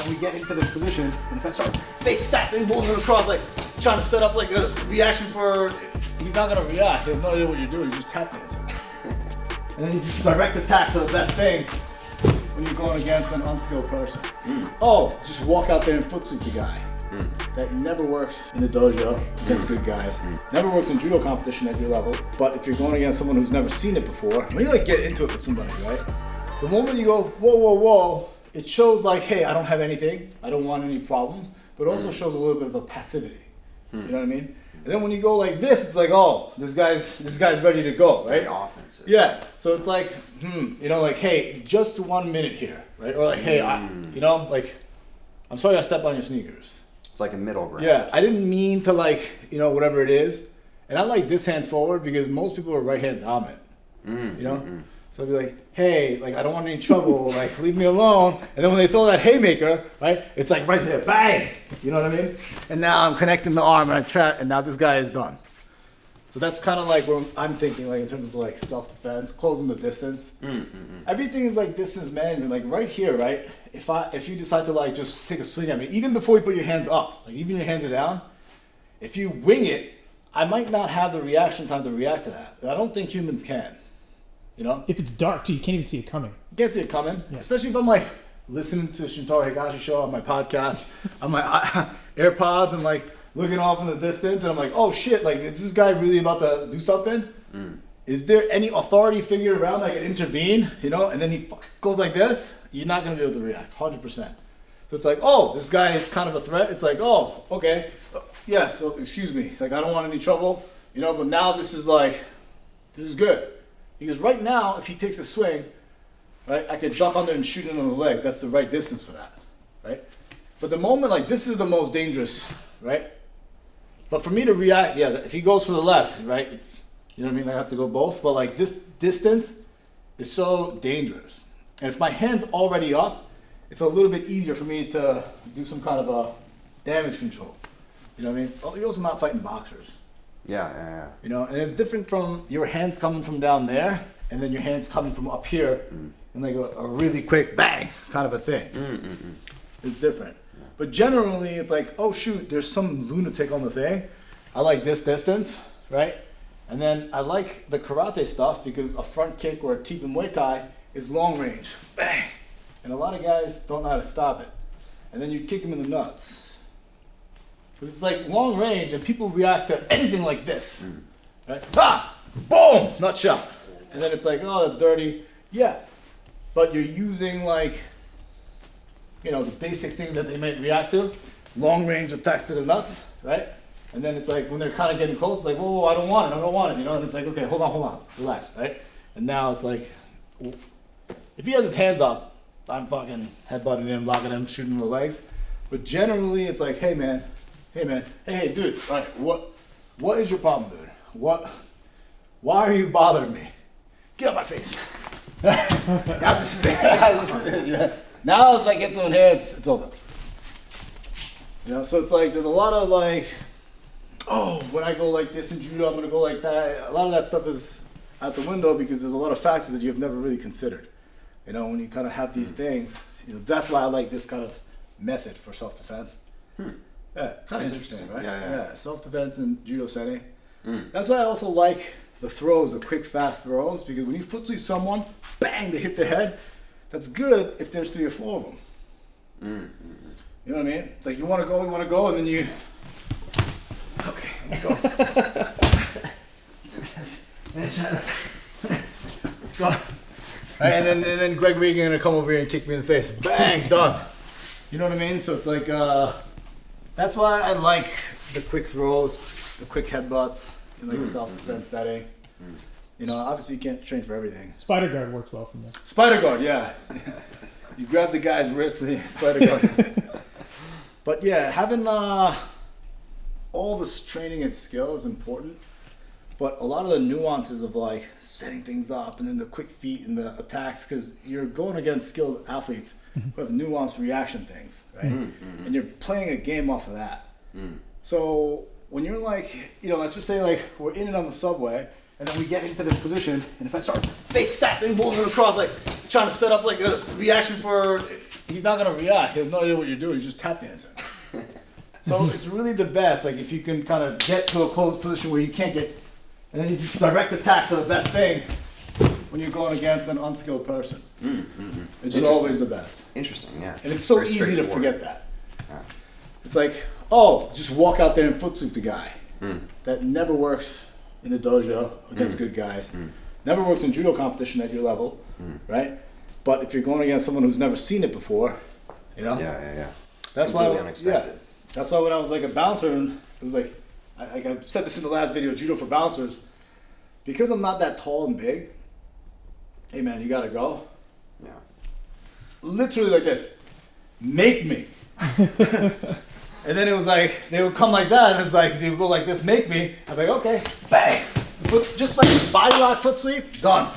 then we get into this position, and if I start face stepping, moving across, like trying to set up like a reaction for, he's not gonna react. He has no idea what you're doing. You're just tapping himself. And then you just direct attack. So the best thing when you're going against an unskilled person. Oh, just walk out there and foot sweep the guy. That never works in the dojo against good guys. Never works in judo competition at your level. But if you're going against someone who's never seen it before, when you like get into it with somebody, right? The moment you go, whoa, whoa, whoa, it shows like, hey, I don't have anything. I don't want any problems. But it also shows a little bit of a passivity. You know what I mean? And then when you go like this, it's like, oh, this guy's ready to go, right? Very offensive. Yeah. So it's like, you know, like, hey, just 1 minute here, right? Or like, hey, you know, like, I'm sorry I stepped on your sneakers. It's like a middle ground. Yeah, I didn't mean to like, you know, whatever it is. And I like this hand forward because most people are right hand dominant, you know? So I'd be like, hey, like, I don't want any trouble, like, leave me alone. And then when they throw that haymaker, right, it's like right there, bang! You know what I mean? And now I'm connecting the arm and now this guy is done. So that's kind of like what I'm thinking, like, in terms of like self-defense, closing the distance. Everything is like distance management, like right here, right? If you decide to like just take a swing at me, even before you put your hands up, like even your hands are down, if you wing it, I might not have the reaction time to react to that. And I don't think humans can. You know? If it's dark too, you can't even see it coming. You can't see it coming, especially if I'm like listening to Shintaro Higashi show on my podcast, on my AirPods, and like looking off in the distance, and I'm like, oh shit, like is this guy really about to do something? Is there any authority figure around that can intervene? You know? And then he goes like this, you're not gonna be able to react, 100%. So it's like, oh, this guy is kind of a threat. It's like, oh, okay, yeah, so excuse me, like I don't want any trouble, you know, but now this is good. Because right now, if he takes a swing, right, I could duck under and shoot him in the legs. That's the right distance for that, right? But the moment, like, this is the most dangerous, right? But for me to react, yeah, if he goes for the left, right, it's, you know what I mean? I have to go both. But, like, this distance is so dangerous. And if my hand's already up, it's a little bit easier for me to do some kind of a damage control. You know what I mean? Oh, you're also not fighting boxers. Yeah. You know, and it's different from your hands coming from down there and then your hands coming from up here and like a really quick bang kind of a thing. It's different. Yeah. But generally it's like, oh shoot, there's some lunatic on the thing. I like this distance, right? And then I like the karate stuff because a front kick or a teep in Muay Thai is long range. Bang! And a lot of guys don't know how to stop it. And then you kick them in the nuts. Because it's like long range and people react to anything like this. Right? Ah! Boom! Nut shot. And then it's like, oh, that's dirty. Yeah. But you're using like, you know, the basic things that they might react to. Long range attack to the nuts, right? And then it's like when they're kind of getting close, it's like, whoa, I don't want it, you know? And it's like, okay, hold on, relax, right? And now it's like, if he has his hands up, I'm fucking headbutting him, locking him, shooting the legs. But generally it's like, hey man, hey dude, all right, what is your problem, dude? Why are you bothering me? Get out my face. Now this is it. Yeah. Now if I get someone here, it's over. You know, so it's like, there's a lot of like, oh, when I go like this in judo, I'm gonna go like that. A lot of that stuff is out the window because there's a lot of factors that you've never really considered. You know, when you kind of have these things, you know, that's why I like this kind of method for self-defense. Yeah, kind of interesting, right? Yeah, self-defense and judo setting. That's why I also like the throws, the quick, fast throws, because when you foot sweep someone, bang, they hit the head. That's good if there's 3 or 4 of them. You know what I mean? It's like you want to go, and then you. Okay, let me go. Go. Right, and then Greg Regan gonna come over here and kick me in the face. Bang, done. You know what I mean? So it's like, that's why I like the quick throws, the quick headbutts in like a self-defense setting. You know, obviously you can't train for everything. Spider guard works well for me. Spider guard, yeah. You grab the guy's wrist and spider guard. But yeah, having all this training and skill is important. But a lot of the nuances of like setting things up and then the quick feet and the attacks, because you're going against skilled athletes who have nuanced reaction things, right? And you're playing a game off of that. So when you're like, you know, let's just say like we're in it on the subway and then we get into this position, and if I start fake stepping, moving across, like trying to set up like a reaction for, he's not gonna react. He has no idea what you're doing. He's just tap dancing. So it's really the best, like if you can kind of get to a closed position where you can't get, and then you just direct attacks are the best thing when you're going against an unskilled person. It's just always the best. Interesting, yeah. And it's so Very easy to straightforward. forget that. Yeah. It's like, oh, just walk out there and foot sweep the guy. That never works in the dojo against good guys. Never works in judo competition at your level, right? But if you're going against someone who's never seen it before, you know? Yeah. That's Completely why, unexpected. that's why when I was like a bouncer, and it was like, I said this in the last video, judo for bouncers, because I'm not that tall and big, hey man, you gotta go. Yeah. Literally like this, make me. And then it was like, they would come like that, and it was like, they would go like this, make me. I'd be like, okay, bang. Just like body lock, foot sweep, done.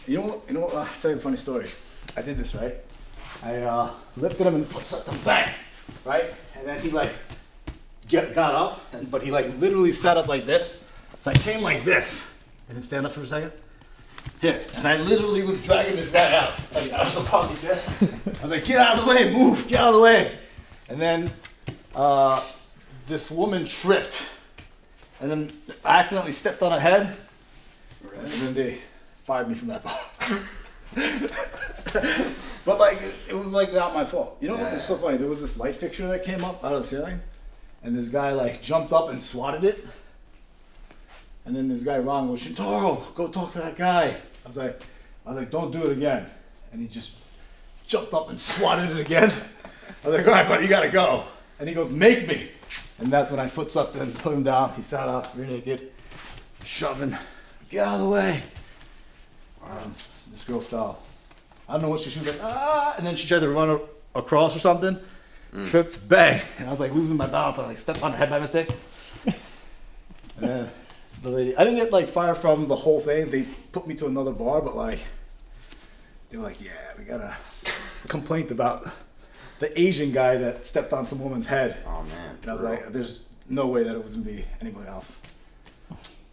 You know what, I'll tell you a funny story. I did this, right? I lifted him and foot swept him, bang, right? And then he like, got up, but he like literally sat up like this. So I came like this, and then stand up for a second. Here, and I literally was dragging this guy out. Like, I was so like this. I was like, get out of the way, move, get out of the way. And then this woman tripped, and then I accidentally stepped on her head, and then they fired me from that bar. But like, it was like not my fault. You know what was so funny? There was this light fixture that came up out of the ceiling, and this guy like jumped up and swatted it. And then this guy Ron goes, Shintaro, go talk to that guy. I was like, don't do it again. And he just jumped up and swatted it again. I was like, all right, buddy, you gotta go. And he goes, make me. And that's when I foot swept and put him down. He sat up, rear naked, shoving, get out of the way. This girl fell. I don't know what she was like, ah, and then she tried to run across or something, tripped, bang. And I was like losing my balance. I like stepped on her head by mistake. And then the lady, I didn't get like fired from the whole thing. They put me to another bar, but like, they were like, yeah, we got a complaint about the Asian guy that stepped on some woman's head. Oh man. And I was like, there's no way that it was gonna be anybody else.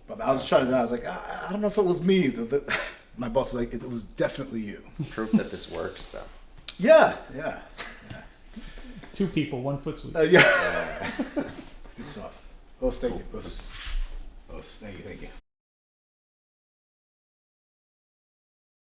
But I was trying to, I was like, I don't know if it was me. My boss was like, it was definitely you. Proof that this works, though. Yeah. 2 people, 1 foot sweep. Yeah. Good stuff. Oh, thank you. Oh, thank you.